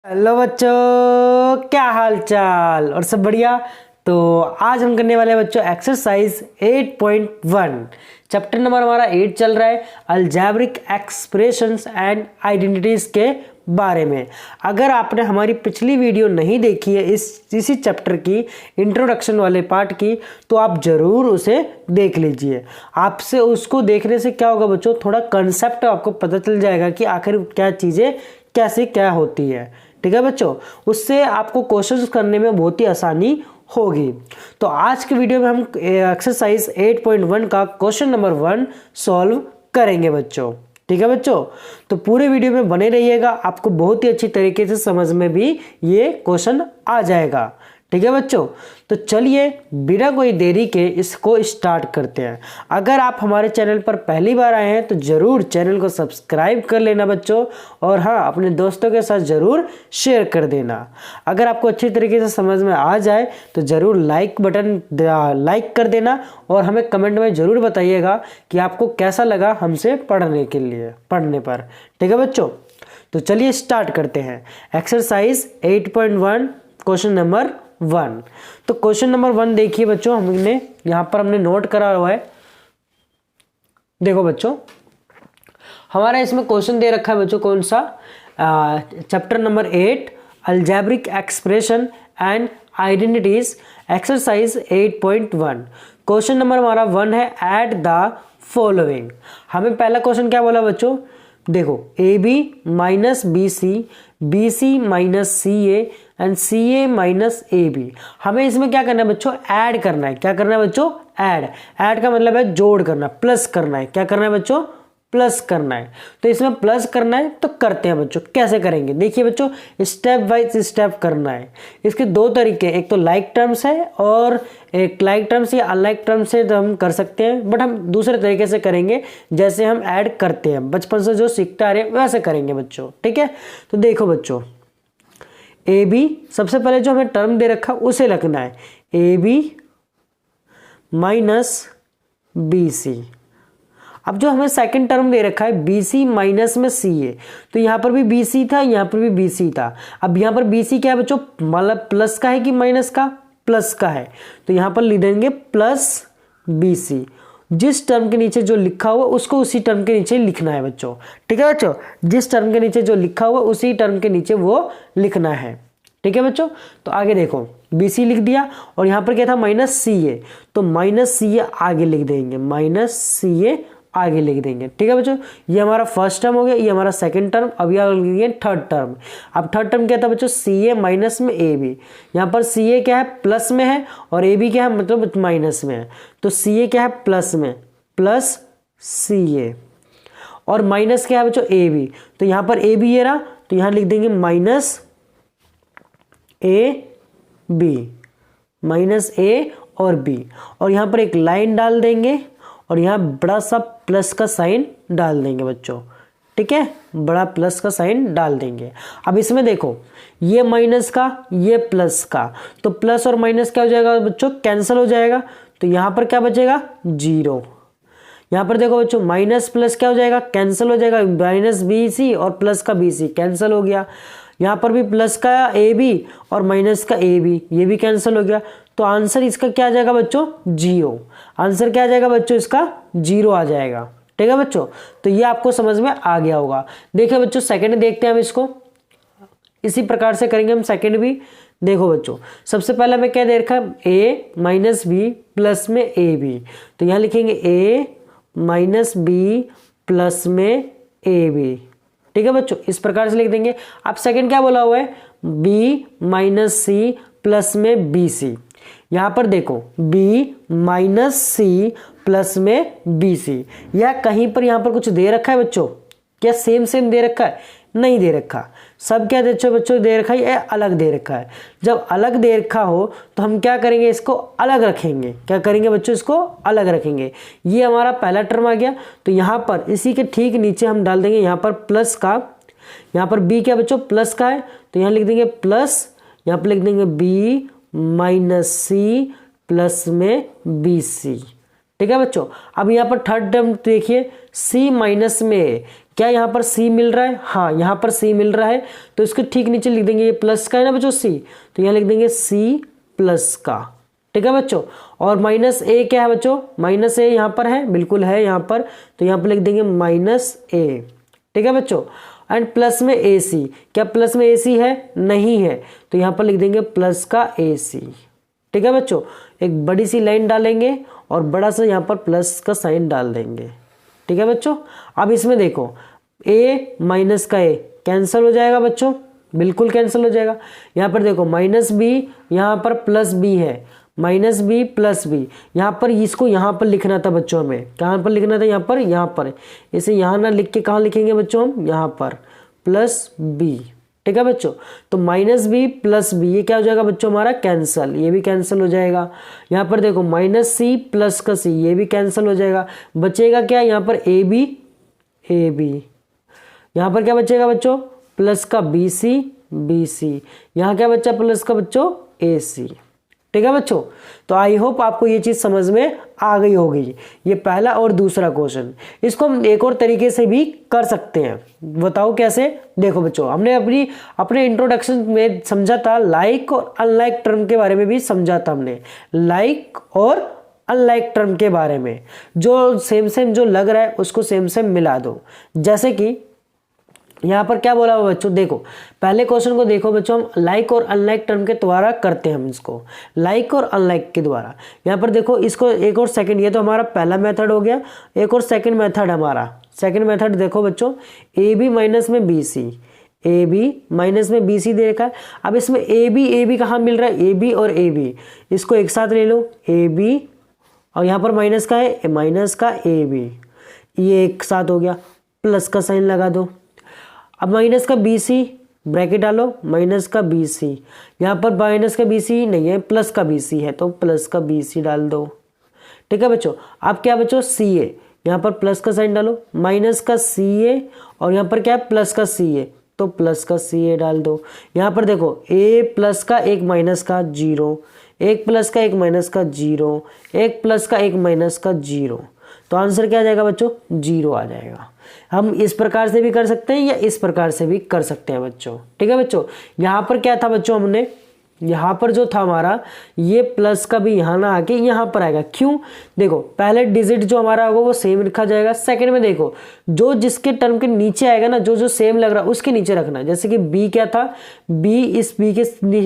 Hello बच्चों, क्या हाल चाल और सब बढ़िया। तो आज हम करने वाले हैं बच्चों एक्सरसाइज 8.1। चैप्टर नंबर हमारा 8 चल रहा है अलजेब्रिक एक्सप्रेशंस एंड आइडेंटिटीज के बारे में। अगर आपने हमारी पिछली वीडियो नहीं देखी है इसी चैप्टर की इंट्रोडक्शन वाले पार्ट की, तो आप ज़रूर उसे देख लीजिए। आपसे उसको देखने से क्या होगा बच्चों, थोड़ा कंसेप्ट आपको पता चल जाएगा कि आखिर क्या चीज़ें कैसे क्या होती है। ठीक है बच्चों, उससे आपको क्वेश्चंस करने में बहुत ही आसानी होगी। तो आज के वीडियो में हम एक्सरसाइज 8.1 का क्वेश्चन नंबर 1 सॉल्व करेंगे बच्चों। ठीक है बच्चों, तो पूरे वीडियो में बने रहिएगा, आपको बहुत ही अच्छी तरीके से समझ में भी ये क्वेश्चन आ जाएगा। ठीक है बच्चों, तो चलिए बिना कोई देरी के इसको स्टार्ट करते हैं। अगर आप हमारे चैनल पर पहली बार आए हैं तो ज़रूर चैनल को सब्सक्राइब कर लेना बच्चों, और हाँ, अपने दोस्तों के साथ ज़रूर शेयर कर देना। अगर आपको अच्छी तरीके से समझ में आ जाए तो ज़रूर लाइक बटन लाइक कर देना, और हमें कमेंट में ज़रूर बताइएगा कि आपको कैसा लगा हमसे पढ़ने पर। ठीक है बच्चों, तो चलिए स्टार्ट करते हैं एक्सरसाइज 8.1 क्वेश्चन नंबर 1। तो क्वेश्चन नंबर 1 देखिए बच्चों, हमने नोट करा हुआ है। देखो बच्चों, हमारा इसमें क्वेश्चन दे रखा है बच्चों, कौन सा, chapter number 8 algebraic expression and identities exercise 8.1। Question number हमारा 1 है ऐड द फॉलोइंग। हमें पहला क्वेश्चन क्या बोला बच्चों, देखो A B minus B C minus C and C A minus A B. हमें इसमें क्या करना है बच्चों, ऐड करना है। क्या करना है बच्चों, ऐड का मतलब है जोड़ करना, प्लस करना है। क्या करना है बच्चों, प्लस करना है। तो इसमें प्लस करना है तो करते हैं बच्चों। कैसे करेंगे, देखिए बच्चों, स्टेप बाय स्टेप करना है। इसके दो तरीके, एक तो लाइक टर्म्स है और एक लाइक टर्म्स या अनलाइक टर्म्स से तो हम कर सकते हैं, बट हम दूसरे तरीके से करेंगे, जैसे हम ऐड करते हैं बचपन से जो सीखते आ रहे हैं वैसे करेंगे बच्चों। ठीक है, तो देखो बच्चों, ए बी, सबसे पहले जो हमें टर्म दे रखा उसे लिखना है, A B minus B C. अब जो हमें सेकंड टर्म दे रखा है बी सी माइनस में सी ए, तो यहाँ पर भी बी सी था, यहाँ पर भी बी सी था। अब यहाँ पर बी सी क्या है बच्चों, मतलब प्लस का है कि माइनस का, प्लस का है, तो यहाँ पर लिख देंगे प्लस बी सी। जिस टर्म के नीचे जो लिखा हुआ उसको उसी टर्म के नीचे लिखना है बच्चों। ठीक है बच्चों, जिस टर्म के नीचे जो लिखा हुआ उसी टर्म के नीचे वो लिखना है। ठीक है बच्चों, तो आगे देखो, बी सी लिख दिया और यहाँ पर क्या था, माइनस सी ए, तो माइनस सी ए आगे लिख देंगे, माइनस सी ए आगे लिख देंगे। ठीक है बच्चों, ये हमारा फर्स्ट टर्म हो गया, ये हमारा सेकंड टर्म। अब यहाँ लिख देंगे थर्ड टर्म। अब थर्ड टर्म क्या था बच्चों, सी ए माइनस में ए बी। यहाँ पर सी ए क्या है, प्लस में है, और ए बी क्या है, मतलब माइनस में है। तो सी ए क्या है, प्लस में, प्लस सी ए, और माइनस क्या है बच्चों, ए बी। तो यहाँ पर ए बी ये रहा, तो यहाँ लिख देंगे माइनस ए बी, माइनस ए और बी, और यहाँ पर एक लाइन डाल देंगे और यहाँ बड़ा सा प्लस का साइन डाल देंगे बच्चों। ठीक है, बड़ा प्लस का साइन डाल देंगे। अब इसमें देखो, ये माइनस का, ये प्लस का, तो प्लस और माइनस क्या हो जाएगा बच्चों, कैंसिल हो जाएगा। तो यहाँ पर क्या बचेगा, जीरो। यहाँ पर देखो बच्चों, माइनस प्लस क्या हो जाएगा, कैंसिल हो जाएगा, माइनस बी सी और प्लस का बी सी कैंसिल हो गया। यहाँ पर भी प्लस का ए बी और माइनस का ए बी, ये भी कैंसिल हो गया। तो आंसर इसका क्या आ जाएगा बच्चों, जीरो। आंसर क्या आ जाएगा बच्चों, इसका जीरो आ जाएगा। ठीक है बच्चों, तो ये आपको समझ में आ गया होगा। देखिए बच्चों, सेकंड देखते हैं हम इसको, इसी प्रकार से करेंगे हम सेकंड भी। देखो बच्चों, सबसे पहले हमें क्या दे रखा है, ए माइनस बी प्लस में ए बी, तो यहाँ लिखेंगे ए माइनस बी प्लस में ए बी। ठीक है बच्चों, इस प्रकार से लिख देंगे। अब सेकंड क्या बोला हुआ है, बी माइनस सी प्लस में बी सी। यहाँ पर देखो, b माइनस सी प्लस में बी सी, या कहीं पर यहाँ पर कुछ दे रखा है बच्चों, क्या सेम सेम दे रखा है, नहीं दे रखा। सब क्या दे बच्चों दे रखा है, ये अलग दे रखा है। जब अलग दे रखा हो तो हम क्या करेंगे, इसको अलग रखेंगे। क्या करेंगे बच्चों, इसको अलग रखेंगे। ये हमारा पहला टर्म आ गया, तो यहाँ पर इसी के ठीक नीचे हम डाल देंगे यहाँ पर प्लस का। यहाँ पर b क्या बच्चों, प्लस का है, तो यहाँ लिख देंगे प्लस, यहाँ पर लिख देंगे b माइनस सी प्लस में बी सी। ठीक है बच्चों। अब यहाँ पर थर्ड टर्म देखिए, सी माइनस में ए, क्या यहाँ पर सी मिल रहा है? हाँ, यहाँ पर सी मिल रहा है, तो इसके ठीक नीचे लिख देंगे, ये प्लस का है ना बच्चों सी, तो यहाँ लिख देंगे सी प्लस का। ठीक है बच्चों। और माइनस ए क्या है बच्चों? माइनस ए यहाँ पर है, बिल्कुल है यहाँ पर, तो यहाँ पर लिख देंगे माइनस ए। ठीक है बच्चों। एंड प्लस में ए सी, क्या प्लस में ए सी है? नहीं है, तो यहाँ पर लिख देंगे प्लस का ए सी। ठीक है बच्चों। एक बड़ी सी लाइन डालेंगे और बड़ा सा यहाँ पर प्लस का साइन डाल देंगे। ठीक है बच्चों। अब इसमें देखो, a माइनस का a कैंसिल हो जाएगा बच्चों, बिल्कुल कैंसिल हो जाएगा। यहाँ पर देखो माइनस b, यहाँ पर प्लस b है, माइनस बी प्लस बी। यहाँ पर इसको यहाँ पर लिखना था बच्चों, हमें कहाँ पर लिखना था? यहाँ पर इसे यहाँ ना लिख के कहाँ लिखेंगे बच्चों हम? यहाँ पर प्लस बी। ठीक है बच्चों। तो माइनस बी प्लस बी, ये क्या हो जाएगा बच्चों हमारा? कैंसल, ये भी कैंसिल हो जाएगा। यहाँ पर देखो माइनस सी प्लस का सी, ये भी कैंसिल हो जाएगा। बचेगा क्या? यहाँ पर ए बी, ए बी। यहाँ पर क्या बचेगा बच्चों? प्लस का बी सी, बी सी। यहाँ क्या बच्चा? प्लस का बच्चों ए सी। ठीक है बच्चों। तो आई होप आपको ये चीज समझ में आ गई होगी। ये पहला और दूसरा क्वेश्चन, इसको हम एक और तरीके से भी कर सकते हैं। बताओ कैसे? देखो बच्चों, हमने अपने इंट्रोडक्शन में समझा था लाइक और अनलाइक टर्म के बारे में भी समझा था हमने, लाइक और अनलाइक टर्म के बारे में। जो सेम सेम जो लग रहा है उसको सेम सेम मिला दो। जैसे कि यहाँ पर क्या बोला हुआ बच्चों? देखो पहले क्वेश्चन को देखो बच्चों, हम लाइक और अनलाइक टर्म के द्वारा करते हैं, हम इसको लाइक और अनलाइक के द्वारा। यहाँ पर देखो इसको एक और सेकंड, ये तो हमारा पहला मेथड हो गया, एक और सेकंड मेथड हमारा। सेकंड मेथड देखो बच्चों, ए बी माइनस में B C, A B minus में बी सी दे रखा है। अब इसमें ए बी कहाँ मिल रहा है? ए बी और ए बी, इसको एक साथ ले लो, ए बी और यहाँ पर माइनस का है, माइनस का ए बी, ये एक साथ हो गया, प्लस का साइन लगा दो। अब माइनस का बी सी ब्रैकेट डालो, माइनस का बी सी, यहाँ पर माइनस का बी सी नहीं है, प्लस का बी सी है, तो प्लस का बी सी डाल दो। ठीक है बच्चों। अब क्या बच्चों? सी ए, यहाँ पर प्लस का साइन डालो, माइनस का सी ए और यहाँ पर क्या है? प्लस का सी ए, तो प्लस का सी ए डाल दो। यहाँ पर देखो ए प्लस का एक माइनस का जीरो, एक प्लस का एक माइनस का जीरो, एक प्लस का एक माइनस का जीरो, तो आंसर क्या आ जाएगा बच्चों? जीरो आ जाएगा। हम इस प्रकार से भी कर सकते हैं या इस प्रकार से भी कर सकते हैं बच्चों। ठीक है बच्चों। यहाँ पर क्या था बच्चों? हमने यहाँ पर जो था हमारा, ये प्लस का भी यहाँ ना आके यहाँ पर आएगा। क्यों? देखो पहले डिजिट जो हमारा होगा वो सेम रखा जाएगा। सेकंड में देखो जो जिसके टर्म के नीचे आएगा ना, जो जो सेम लग रहा है उसके नीचे रखना। जैसे कि बी क्या था? बी इस बी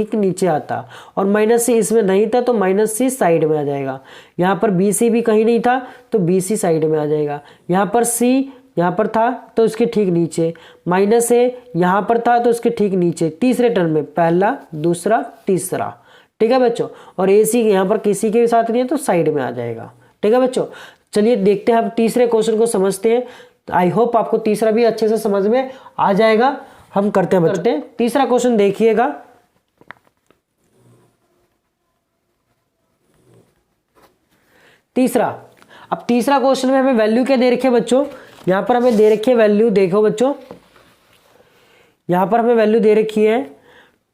के नीचे आता और माइनस सी इसमें नहीं था, तो माइनस सी साइड में आ जाएगा। यहाँ पर बी सी भी कहीं नहीं था, तो बी सी साइड में आ जाएगा। यहाँ पर सी यहाँ पर था तो इसके ठीक नीचे, माइनस ए यहाँ पर था तो इसके ठीक नीचे, तीसरे टर्म में पहला दूसरा तीसरा। ठीक है बच्चों। और ए सी यहाँ पर किसी के साथ नहीं है तो साइड में आ जाएगा। ठीक है बच्चों। चलिए देखते हैं हम तीसरे क्वेश्चन को समझते हैं। आई होप आपको तीसरा भी अच्छे से समझ में आ जाएगा। हम करते हैं तीसरा क्वेश्चन देखिएगा। तीसरा, अब तीसरा क्वेश्चन में हमें वैल्यू क्या दे रखी है बच्चों? यहाँ पर हमें दे रखी है वैल्यू, देखो बच्चों यहाँ पर हमें वैल्यू दे रखी है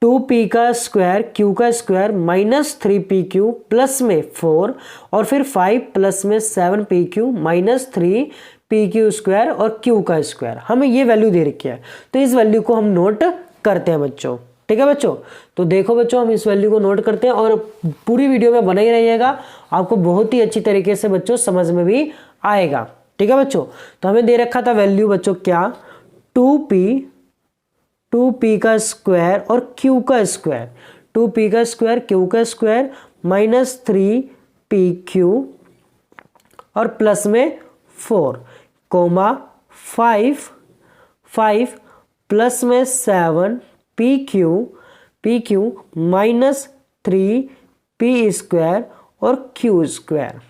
2p का स्क्वायर q का स्क्वायर माइनस 3pq प्लस में 4 और फिर 5 प्लस में 7pq माइनस 3pq स्क्वायर और q का स्क्वायर। हमें ये वैल्यू दे रखी है, तो इस वैल्यू को हम नोट करते हैं बच्चों। ठीक है बच्चों। तो देखो बच्चों हम इस वैल्यू को नोट करते हैं और पूरी वीडियो में बने ही रहिएगा, आपको बहुत ही अच्छी तरीके से बच्चों समझ में भी आएगा। ठीक है बच्चों। तो हमें दे रखा था वैल्यू बच्चों क्या? 2p का स्क्वायर और q का स्क्वायर, 2p का स्क्वायर q का स्क्वायर माइनस 3pq और प्लस में 4 कोमा 5 प्लस में 7pq माइनस 3p स्क्वायर और q स्क्वायर।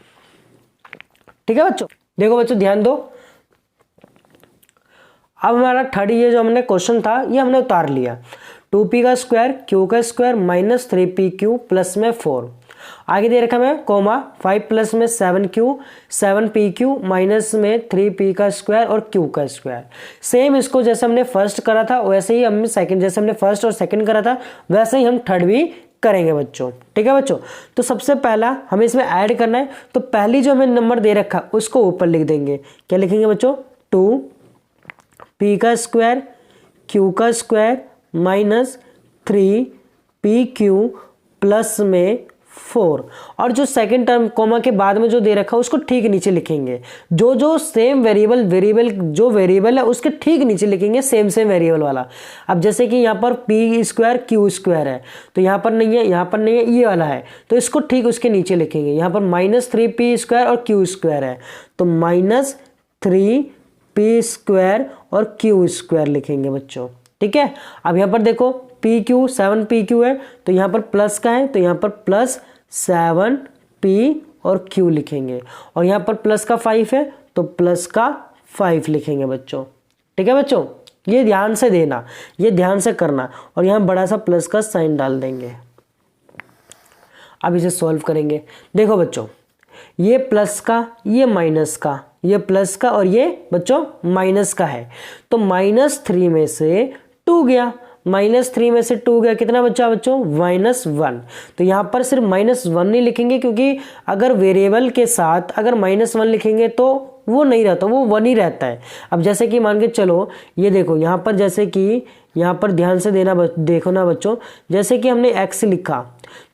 ठीक है बच्चों। देखो बच्चों ध्यान दो, अब हमारा थर्ड ये जो हमने क्वेश्चन था ये हमने उतार लिया। 2p का स्क्वायर q का स्क्वायर माइनस 3pq प्लस में 4, आगे दे रखा है कोमा 5 प्लस में 7pq माइनस में 3p का स्क्वायर और q का स्क्वायर। सेम इसको जैसे हमने फर्स्ट करा था वैसे ही हम सेकंड, जैसे हमने फर्स्ट और सेकंड करा था वैसे ही हम थर्ड भी करेंगे बच्चों। ठीक है बच्चों, तो सबसे पहला हमें इसमें ऐड करना है, तो पहली जो हमें नंबर दे रखा है उसको ऊपर लिख देंगे। क्या लिखेंगे बच्चों? 2p का स्क्वायर q का स्क्वायर माइनस 3pq प्लस में 4, और जो सेकंड टर्म कॉमा के बाद में जो दे रखा है उसको ठीक नीचे लिखेंगे। जो सेम वेरिएबल जो वेरिएबल है उसके ठीक नीचे लिखेंगे सेम वेरिएबल वाला। अब जैसे कि यहाँ पर पी स्क्वायर क्यू स्क्वायर है, तो यहाँ पर नहीं है, यहाँ पर नहीं है, ये वाला है, तो इसको ठीक उसके नीचे लिखेंगे। यहाँ पर -3p स्क्वायर और क्यू स्क्वायर है, तो -3p स्क्वायर और क्यू स्क्वायर लिखेंगे बच्चों। ठीक है, अब यहाँ पर देखो पी क्यू 7pq है, तो यहाँ पर प्लस का है, तो यहाँ पर +7p और q लिखेंगे, और यहाँ पर प्लस का 5 है तो प्लस का 5 लिखेंगे बच्चों। ठीक है बच्चों, ये ध्यान से देना, ये ध्यान से करना, और यहाँ बड़ा सा प्लस का साइन डाल देंगे। अब इसे सॉल्व करेंगे। देखो बच्चों, ये प्लस का, ये माइनस का, ये प्लस का और ये बच्चों माइनस का है, तो -3 में से 2 गया, -3 में से 2 गया, कितना बचा बच्चों? -1। तो यहाँ पर सिर्फ -1 नहीं लिखेंगे, क्योंकि अगर वेरिएबल के साथ अगर -1 लिखेंगे तो वो नहीं रहता, वो 1 ही रहता है। अब जैसे कि मान के चलो, ये देखो यहाँ पर, जैसे कि यहाँ पर ध्यान से देना, देखो ना बच्चों, जैसे कि हमने x लिखा,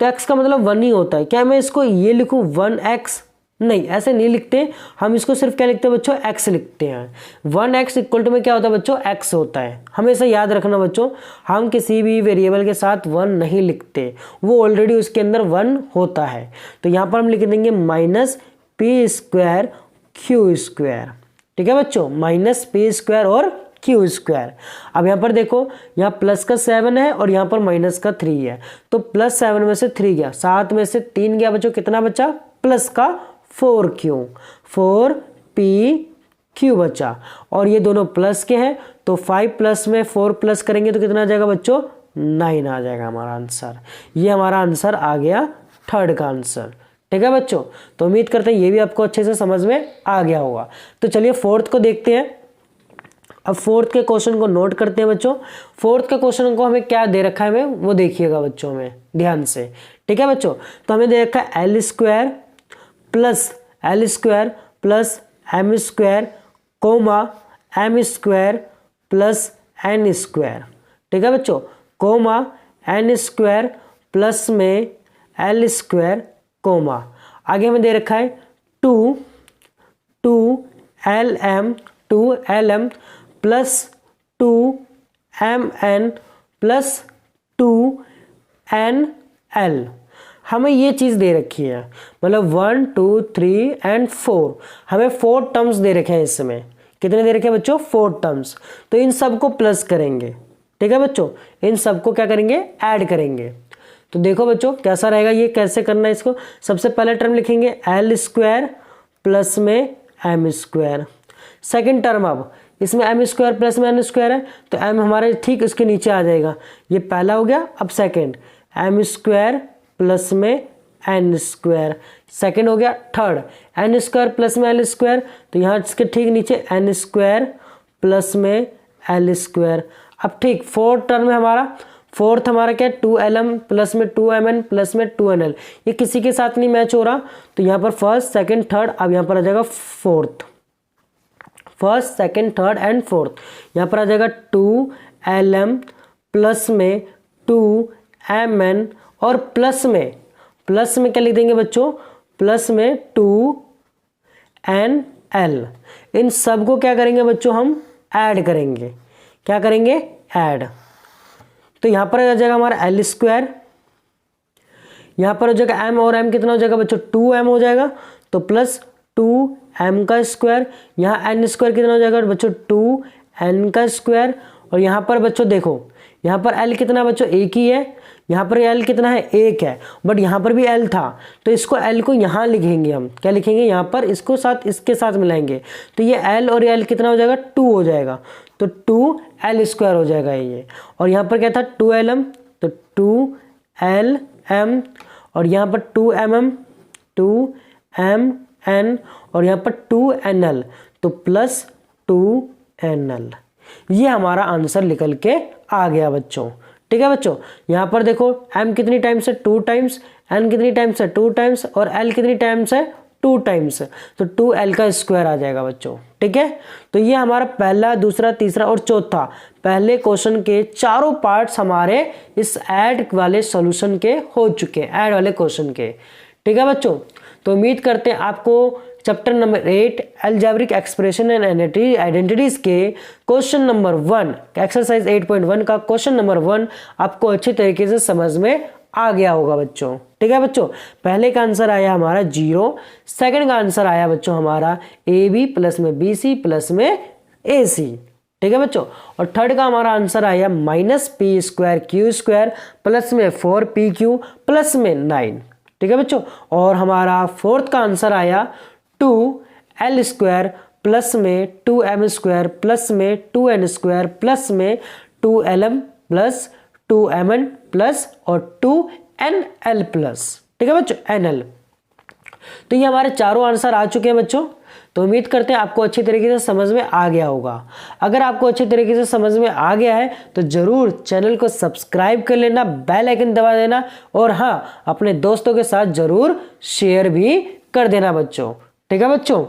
तो x का मतलब 1 ही होता है। क्या मैं इसको ये लिखूँ 1x? नहीं, ऐसे नहीं लिखते हम, इसको सिर्फ क्या लिखते हैं बच्चों? x लिखते हैं। 1x इक्वल टू में क्या होता है बच्चों? x होता है। हमेशा याद रखना बच्चों, हम किसी भी वेरिएबल के साथ 1 नहीं लिखते, वो ऑलरेडी उसके अंदर 1 होता है। तो यहाँ पर हम लिख देंगे -p स्क्वायर q स्क्वायर। ठीक है बच्चों, -p स्क्वायर और q स्क्वायर। अब यहाँ पर देखो, यहाँ प्लस का 7 है और यहाँ पर माइनस का 3 है, तो +7 में से 3 गया, 7 में से 3 गया बच्चों, कितना बचा? प्लस का 4p बचा, और ये दोनों प्लस के हैं, तो 5 प्लस में 4 प्लस करेंगे तो कितना आ जाएगा बच्चों? 9 आ जाएगा हमारा आंसर। ये हमारा आंसर आ गया थर्ड का आंसर। ठीक है बच्चों, तो उम्मीद करते हैं ये भी आपको अच्छे से समझ में आ गया होगा। तो चलिए फोर्थ को देखते हैं। अब फोर्थ के क्वेश्चन को नोट करते हैं बच्चों। फोर्थ के क्वेश्चन को हमें क्या दे रखा है, हमें वो देखिएगा बच्चों में ध्यान से। ठीक है बच्चों, तो हमें दे रखा है l square plus m square comma m square plus n square. ठीक है बच्चों, कोमा n स्क्वायर प्लस में l स्क्वायर कोमा, आगे हमें दे रखा है 2lm plus 2mn plus 2nl। हमें ये चीज़ दे रखी है, मतलब 1 2 3 एंड 4, हमें 4 टर्म्स दे रखे हैं। इसमें कितने दे रखे हैं बच्चों? 4 टर्म्स। तो इन सबको प्लस करेंगे। ठीक है बच्चों, इन सबको क्या करेंगे? ऐड करेंगे। तो देखो बच्चों कैसा रहेगा, ये कैसे करना है इसको। सबसे पहला टर्म लिखेंगे l स्क्वायर प्लस में m स्क्वायर। सेकेंड टर्म, अब इसमें m स्क्वायर प्लस में n स्क्वायर है, तो m हमारे ठीक इसके नीचे आ जाएगा। ये पहला हो गया। अब सेकेंड, m स्क्वायर प्लस में n स्क्वायर, सेकेंड हो गया। थर्ड, n स्क्वायर प्लस में l स्क्वायर, तो यहाँ इसके ठीक नीचे n स्क्वायर प्लस में l स्क्वायर। अब ठीक फोर्थ टर्म है हमारा, फोर्थ हमारा क्या है? 2lm प्लस में 2mn प्लस में 2nl। ये किसी के साथ नहीं मैच हो रहा, तो यहाँ पर फर्स्ट सेकेंड थर्ड, अब यहाँ पर आ जाएगा fourth, first second third and fourth. यहाँ पर आ जाएगा 2lm प्लस में 2mn और प्लस में क्या लिख देंगे बच्चों? प्लस में 2nl। इन सब को क्या करेंगे बच्चों? हम ऐड करेंगे। क्या करेंगे? ऐड। तो यहाँ पर आ जाएगा हमारा l स्क्वायर, यहाँ पर हो जाएगा m, और m कितना हो जाएगा बच्चों? 2m हो जाएगा, तो प्लस 2m का स्क्वायर। यहाँ n स्क्वायर कितना हो जाएगा बच्चों? 2n का स्क्वायर। और यहाँ पर बच्चों देखो, यहाँ पर l कितना बच्चों? एक ही है, यहाँ पर l कितना है? एक है, बट यहाँ पर भी l था, तो इसको l को यहाँ लिखेंगे हम। क्या लिखेंगे? यहाँ पर इसको साथ इसके साथ मिलाएंगे, तो ये l और l कितना हो जाएगा? 2 हो जाएगा, तो 2l स्क्वायर हो जाएगा ये। और यहाँ पर क्या था? 2lm, तो 2lm, और यहाँ पर 2mm 2mn, और यहाँ पर 2nl, तो प्लस 2nl। ये हमारा आंसर निकल के आ गया बच्चों। ठीक है बच्चों। यहाँ पर देखो m कितनी टाइम्स है 2 टाइम्स, n कितनी टाइम्स है 2 टाइम्स और l कितनी टाइम्स है 2 टाइम्स, तो 2l का स्क्वायर आ जाएगा बच्चों। ठीक है, तो ये हमारा पहला, दूसरा, तीसरा और चौथा पहले क्वेश्चन के चारों पार्ट्स हमारे इस ऐड वाले सॉल्यूशन के हो चुके हैं, ऐड वाले क्वेश्चन के। ठीक है बच्चों, तो उम्मीद करते हैं आपको chapter number 8 algebraic expression and identities के क्वेश्चन नंबर 1 एक्सरसाइज 8.1 का क्वेश्चन नंबर 1 आपको अच्छे तरीके से समझ में आ गया होगा बच्चों। ठीक है बच्चों, पहले का आंसर आया हमारा 0, सेकंड का आंसर आया बच्चों हमारा AB प्लस में BC प्लस में AC। ठीक है बच्चों, और थर्ड का हमारा आंसर आया -p² प्लस में 4pq प्लस में 9। ठीक है बच्चों, और हमारा फोर्थ का आंसर आया 2l² प्लस में 2m² प्लस में 2n² प्लस में 2lm प्लस 2mn प्लस और 2nl प्लस। ठीक है बच्चों, nl। तो ये हमारे चारों आंसर आ चुके हैं बच्चों। तो उम्मीद करते हैं आपको अच्छी तरीके से समझ में आ गया होगा। अगर आपको अच्छी तरीके से समझ में आ गया है तो जरूर चैनल को सब्सक्राइब कर लेना, बेल आइकन दबा देना और हाँ, अपने दोस्तों के साथ जरूर शेयर भी कर देना बच्चों। ठीक है बच्चों,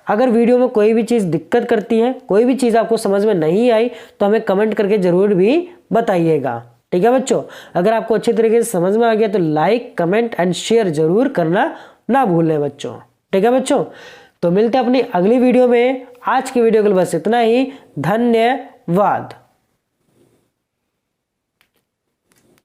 अगर वीडियो में कोई भी चीज़ दिक्कत करती है, कोई भी चीज़ आपको समझ में नहीं आई तो हमें कमेंट करके जरूर भी बताइएगा। ठीक है बच्चों, अगर आपको अच्छी तरीके से समझ में आ गया तो लाइक, कमेंट एंड शेयर जरूर करना ना भूलें बच्चों। ठीक है बच्चों, तो मिलते हैं अपनी अगली वीडियो में। आज की वीडियो के लिए बस इतना ही। धन्यवाद।